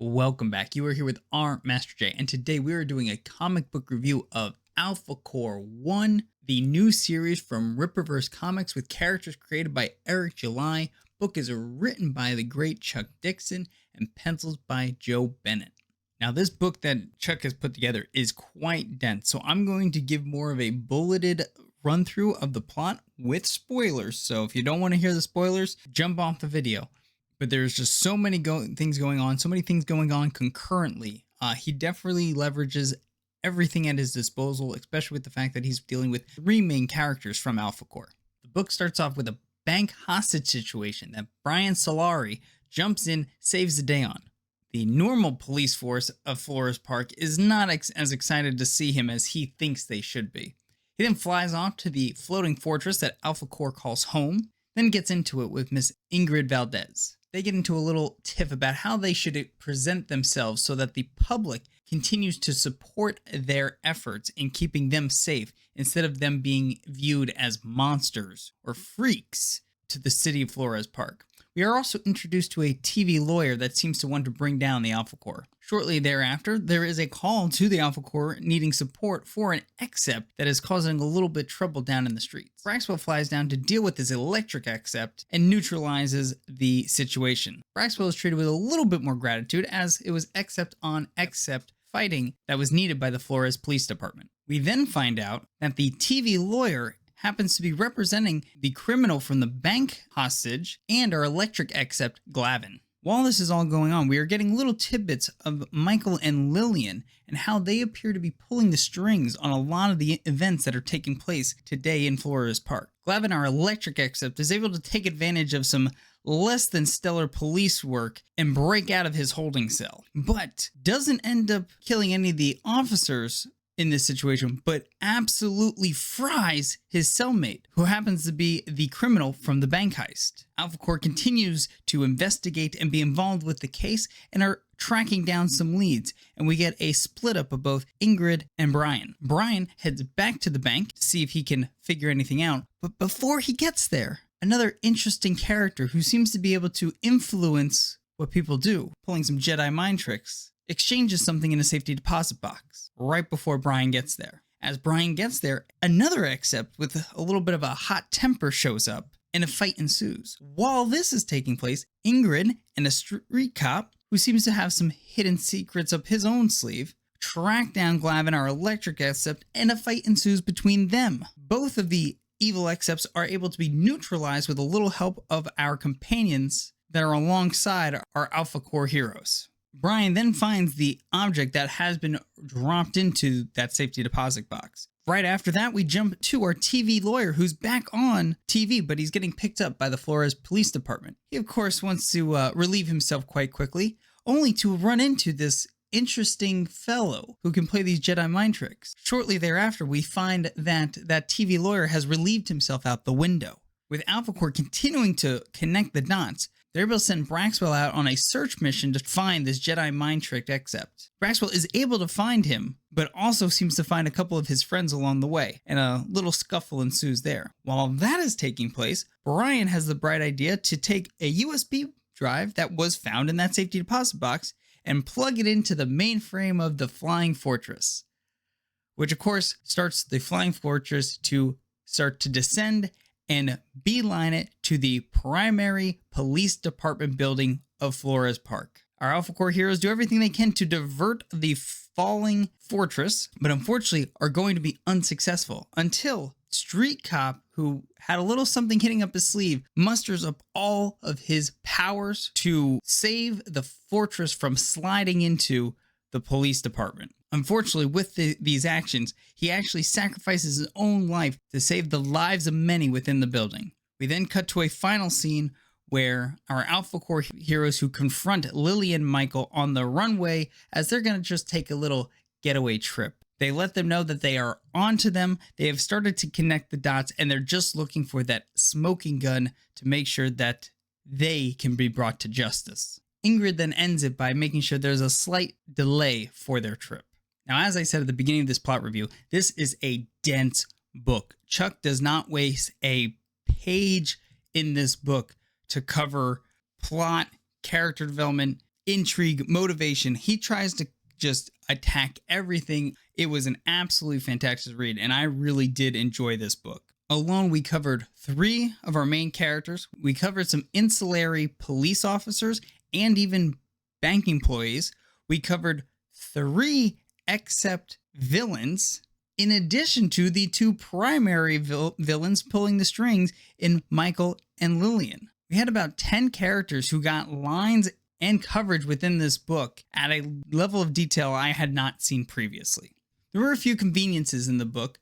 Welcome back. You are here with our Master J, and today we are doing a comic book review of Alphacore 1, the new series from Rippaverse Comics with characters created by Eric July. Book is written by the great Chuck Dixon and pencils by Joe Bennett. Now, this book that Chuck has put together is quite dense, so I'm going to give more of a bulleted run through of the plot with spoilers. So if you don't want to hear the spoilers, jump off the video. But there's just so many things going on concurrently. He definitely leverages everything at his disposal, especially with the fact that he's dealing with three main characters from Alphacore. The book starts off with a bank hostage situation that Brian Solari jumps in, saves the day on. The normal police force of Flores Park is not as excited to see him as he thinks they should be. He then flies off to the floating fortress that Alphacore calls home, then gets into it with Miss Ingrid Valdez. They get into a little tiff about how they should present themselves so that the public continues to support their efforts in keeping them safe instead of them being viewed as monsters or freaks to the city of Flores Park. We are also introduced to a TV lawyer that seems to want to bring down the Alphacore. Shortly thereafter, there is a call to the Alphacore needing support for an Accept that is causing a little bit trouble down in the streets. Braxwell flies down to deal with this electric Accept and neutralizes the situation. Braxwell is treated with a little bit more gratitude as it was Accept on Accept fighting that was needed by the Flores Police Department. We then find out that the TV lawyer happens to be representing the criminal from the bank hostage and our electric Accept, Glavin. While this is all going on, we are getting little tidbits of Michael and Lillian and how they appear to be pulling the strings on a lot of the events that are taking place today in Flores Park. Glavin, our electric Accept, is able to take advantage of some less than stellar police work and break out of his holding cell, but doesn't end up killing any of the officers in this situation, but absolutely fries his cellmate, who happens to be the criminal from the bank heist. Alphacore continues to investigate and be involved with the case and are tracking down some leads, and we get a split up of both Ingrid and Brian. Brian heads back to the bank to see if he can figure anything out, but before he gets there, another interesting character who seems to be able to influence what people do, pulling some Jedi mind tricks, exchanges something in a safety deposit box right before Brian gets there. As Brian gets there, another Accept with a little bit of a hot temper shows up and a fight ensues. While this is taking place, Ingrid and a street cop, who seems to have some hidden secrets up his own sleeve, track down Glavin, our electric Accept, and a fight ensues between them. Both of the evil Accepts are able to be neutralized with a little help of our companions that are alongside our Alphacore heroes. Brian then finds the object that has been dropped into that safety deposit box. Right after that, we jump to our TV lawyer who's back on TV, but he's getting picked up by the Flores Police Department. He, of course, wants to relieve himself quite quickly, only to run into this interesting fellow who can play these Jedi mind tricks. Shortly thereafter, we find that TV lawyer has relieved himself out the window. With Alphacore continuing to connect the dots, they're able to send Braxwell out on a search mission to find this Jedi mind trick Accept. Braxwell is able to find him, but also seems to find a couple of his friends along the way, and a little scuffle ensues there. While that is taking place, Brian has the bright idea to take a USB drive that was found in that safety deposit box and plug it into the mainframe of the Flying Fortress, which of course starts the Flying Fortress to start to descend and beeline it to the primary police department building of Flores Park. Our Alphacore heroes do everything they can to divert the falling fortress, but unfortunately are going to be unsuccessful until Street Cop, who had a little something hitting up his sleeve, musters up all of his powers to save the fortress from sliding into the police department. Unfortunately, with these actions, he actually sacrifices his own life to save the lives of many within the building. We then cut to a final scene where our Alphacore heroes who confront Lily and Michael on the runway as they're going to just take a little getaway trip. They let them know that they are onto them, they have started to connect the dots, and they're just looking for that smoking gun to make sure that they can be brought to justice. Ingrid then ends it by making sure there's a slight delay for their trip. Now, as I said at the beginning of this plot review, this is a dense book. Chuck does not waste a page in this book to cover plot, character development, intrigue, motivation. He tries to just attack everything. It was an absolutely fantastic read, and I really did enjoy this book. Alone, we covered 3 of our main characters. We covered some ancillary police officers and even bank employees. We covered 3 except villains, in addition to the 2 primary villains pulling the strings in Michael and Lillian. We had about 10 characters who got lines and coverage within this book at a level of detail I had not seen previously. There were a few conveniences in the book.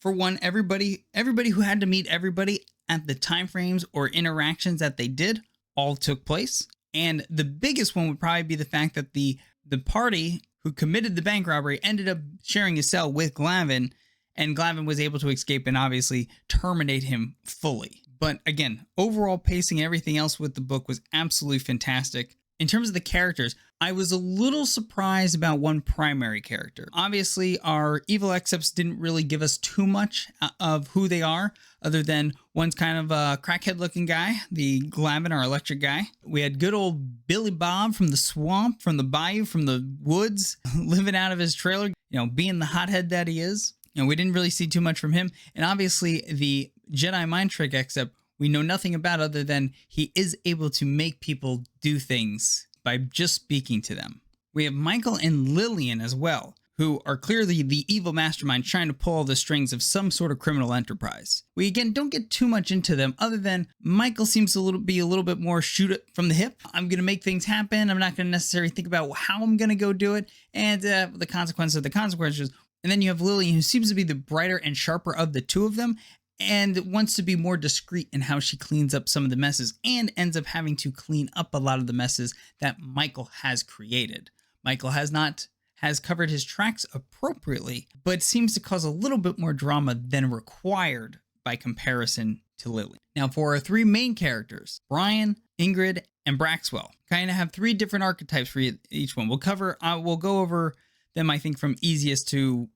For one, everybody who had to meet everybody at the time frames or interactions that they did all took place. And the biggest one would probably be the fact that the party who committed the bank robbery ended up sharing a cell with Glavin, and Glavin was able to escape and obviously terminate him fully. But again, overall pacing, everything else with the book was absolutely fantastic. In terms of the characters, I was a little surprised about one primary character. Obviously, our evil excepts didn't really give us too much of who they are, other than one's kind of a crackhead looking guy, the Glavin, our electric guy. We had good old Billy Bob from the swamp, from the bayou, from the woods, living out of his trailer, being the hothead that he is. We didn't really see too much from him. And obviously, the Jedi mind trick except we know nothing about other than he is able to make people do things by just speaking to them. We have Michael and Lillian as well, who are clearly the evil mastermind trying to pull the strings of some sort of criminal enterprise. We again don't get too much into them other than Michael seems to be a little bit more shoot it from the hip. I'm going to make things happen. I'm not going to necessarily think about how I'm going to go do it and the consequences of the consequences. And then you have Lillian, who seems to be the brighter and sharper of the 2 of them, and wants to be more discreet in how she cleans up some of the messes and ends up having to clean up a lot of the messes that Michael has created. Michael has covered his tracks appropriately, but seems to cause a little bit more drama than required by comparison to Lily. Now for our 3 main characters, Brian, Ingrid, and Braxwell, kind of have 3 different archetypes for each one. We'll go over them, I think, from easiest to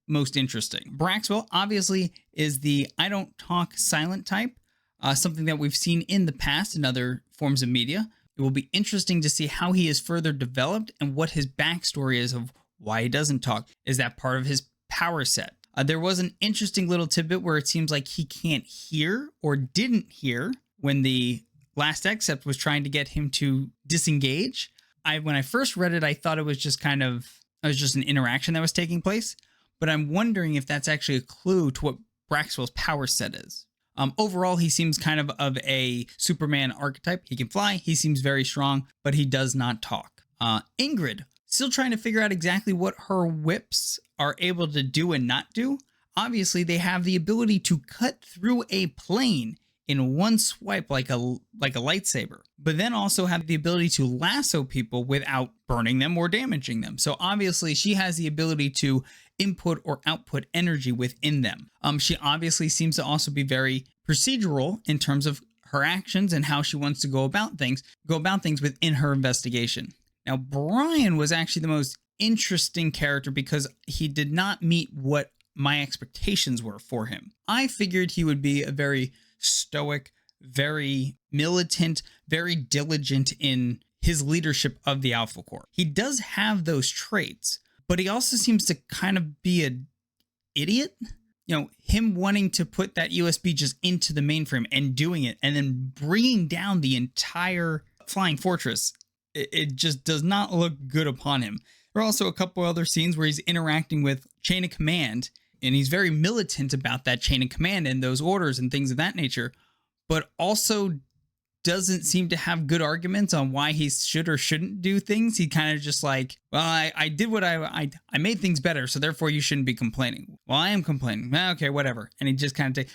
most interesting. Braxwell obviously is the I don't talk silent type, something that we've seen in the past in other forms of media. It will be interesting to see how he is further developed and what his backstory is of why he doesn't talk. Is that part of his power set? There was an interesting little tidbit where it seems like he can't hear or didn't hear when the last except was trying to get him to disengage. When I first read it, I thought it was just an interaction that was taking place. But I'm wondering if that's actually a clue to what Braxwell's power set is. Overall, he seems kind of a Superman archetype. He can fly, he seems very strong, but he does not talk. Ingrid, still trying to figure out exactly what her whips are able to do and not do. Obviously, they have the ability to cut through a plane in one swipe like a lightsaber, but then also have the ability to lasso people without burning them or damaging them. So obviously she has the ability to input or output energy within them. She obviously seems to also be very procedural in terms of her actions and how she wants to go about things within her investigation. Now, Brian was actually the most interesting character because he did not meet what my expectations were for him. I figured he would be a very stoic, very militant, very diligent in his leadership of the Alphacore. He does have those traits, but he also seems to kind of be an idiot. Him wanting to put that USB just into the mainframe and doing it and then bringing down the entire flying fortress. It just does not look good upon him. There are also a couple other scenes where he's interacting with chain of command, and he's very militant about that chain of command and those orders and things of that nature, but also doesn't seem to have good arguments on why he should or shouldn't do things. He kind of just like, well, I did what I made things better, so therefore you shouldn't be complaining. Well, I am complaining. Okay, whatever. And he just kind of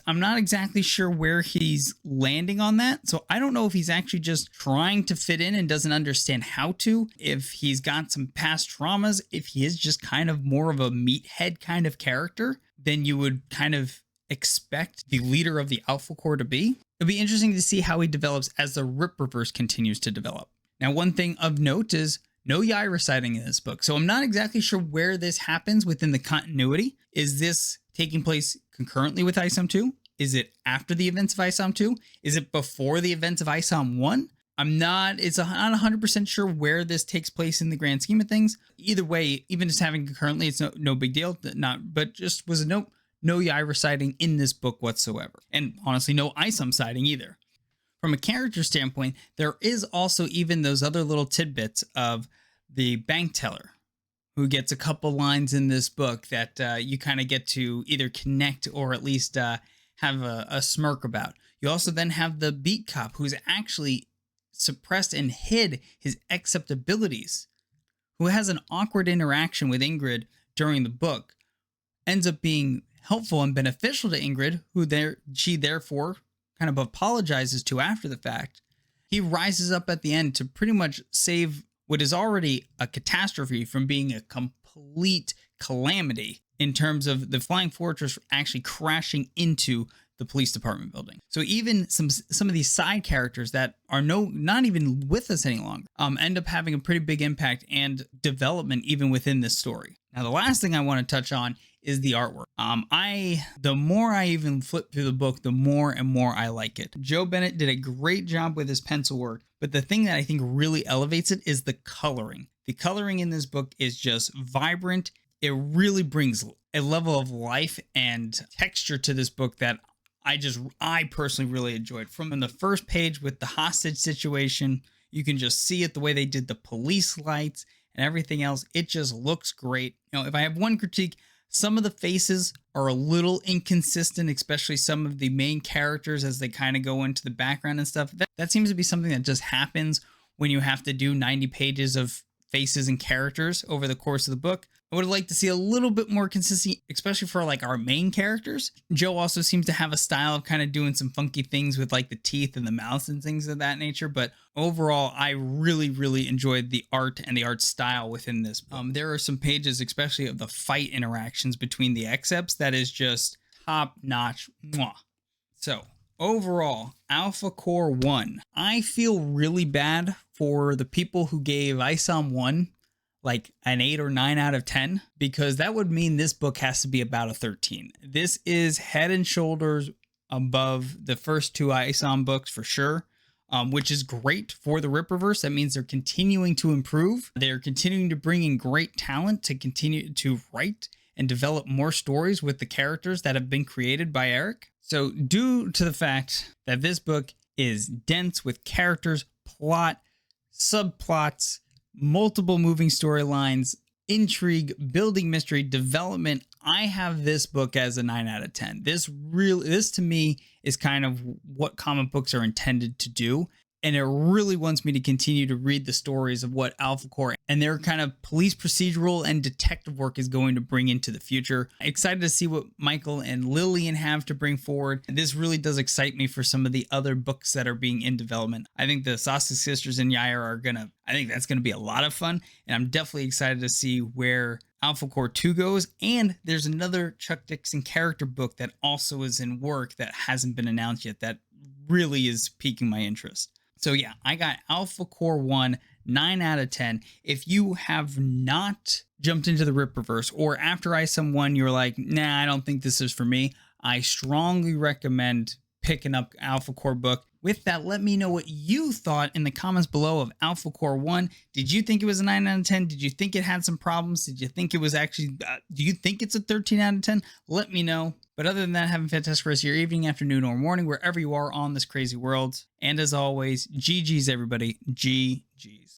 I'm not exactly sure where he's landing on that. So I don't know if he's actually just trying to fit in and doesn't understand how to, if he's got some past traumas, if he is just kind of more of a meathead kind of character than you would kind of expect the leader of the Alphacore to be. It'll be interesting to see how he develops as the Ripperverse continues to develop. Now, one thing of note is no Yaira sighting in this book. So I'm not exactly sure where this happens within the continuity. Is this taking place concurrently with ISOM 2? Is it after the events of ISOM 2? Is it before the events of ISOM 1? It's not 100% sure where this takes place in the grand scheme of things. Either way, even just having it currently, it's no big deal. But just was a note, no Yaira sighting in this book whatsoever. And honestly, no Isam sighting either. From a character standpoint, there is also even those other little tidbits of the bank teller who gets a couple lines in this book that you kind of get to either connect or at least have a smirk about. You also then have the beat cop who's actually suppressed and hid his acceptabilities, who has an awkward interaction with Ingrid during the book, ends up being helpful and beneficial to Ingrid, she therefore kind of apologizes to after the fact. He rises up at the end to pretty much save what is already a catastrophe from being a complete calamity in terms of the Flying Fortress actually crashing into the police department building. So even some of these side characters that are not even with us any longer end up having a pretty big impact and development even within this story. Now, the last thing I want to touch on is the artwork. The more I even flip through the book, the more and more I like it. Joe Bennett did a great job with his pencil work, but the thing that I think really elevates it is the coloring. The coloring in this book is just vibrant. It really brings a level of life and texture to this book that I personally really enjoyed. From the first page with the hostage situation, you can just see it, the way they did the police lights and everything else. It just looks great. If I have one critique, some of the faces are a little inconsistent, especially some of the main characters as they kind of go into the background and stuff. That seems to be something that just happens when you have to do 90 pages of faces and characters over the course of the book. I would like to see a little bit more consistency, especially for like our main characters. Joe also seems to have a style of kind of doing some funky things with like the teeth and the mouths and things of that nature. But overall, I really, really enjoyed the art and the art style within this book. There are some pages, especially of the fight interactions between the excepts, that is just top notch. Mwah. So overall, Alphacore 1. I feel really bad for the people who gave ISOM 1 like an 8 or 9 out of 10, because that would mean this book has to be about a 13. This is head and shoulders above the first 2 ISOM books for sure, which is great for the Ripperverse. That means they're continuing to improve. They're continuing to bring in great talent to continue to write and develop more stories with the characters that have been created by Eric. So due to the fact that this book is dense with characters, plot, subplots, multiple moving storylines, intrigue, building mystery, development, I have this book as a 9 out of 10. This to me is kind of what comic books are intended to do. And it really wants me to continue to read the stories of what Alphacore and their kind of police procedural and detective work is going to bring into the future. Excited to see what Michael and Lillian have to bring forward. This really does excite me for some of the other books that are being in development. I think the Sausage Sisters and Yair I think that's going to be a lot of fun. And I'm definitely excited to see where Alphacore 2 goes. And there's another Chuck Dixon character book that also is in work that hasn't been announced yet that really is piquing my interest. So yeah, I got Alphacore 1, 9 out of 10. If you have not jumped into the Ripperverse, or after ISOM 1, you're like, nah, I don't think this is for me, I strongly recommend picking up Alphacore book. With that, let me know what you thought in the comments below of Alphacore 1. Did you think it was a 9 out of 10? Did you think it had some problems? Did you think it was actually, do you think it's a 13 out of 10? Let me know. But other than that, have a fantastic rest of your evening, afternoon, or morning, wherever you are on this crazy world. And as always, GG's everybody. GG's.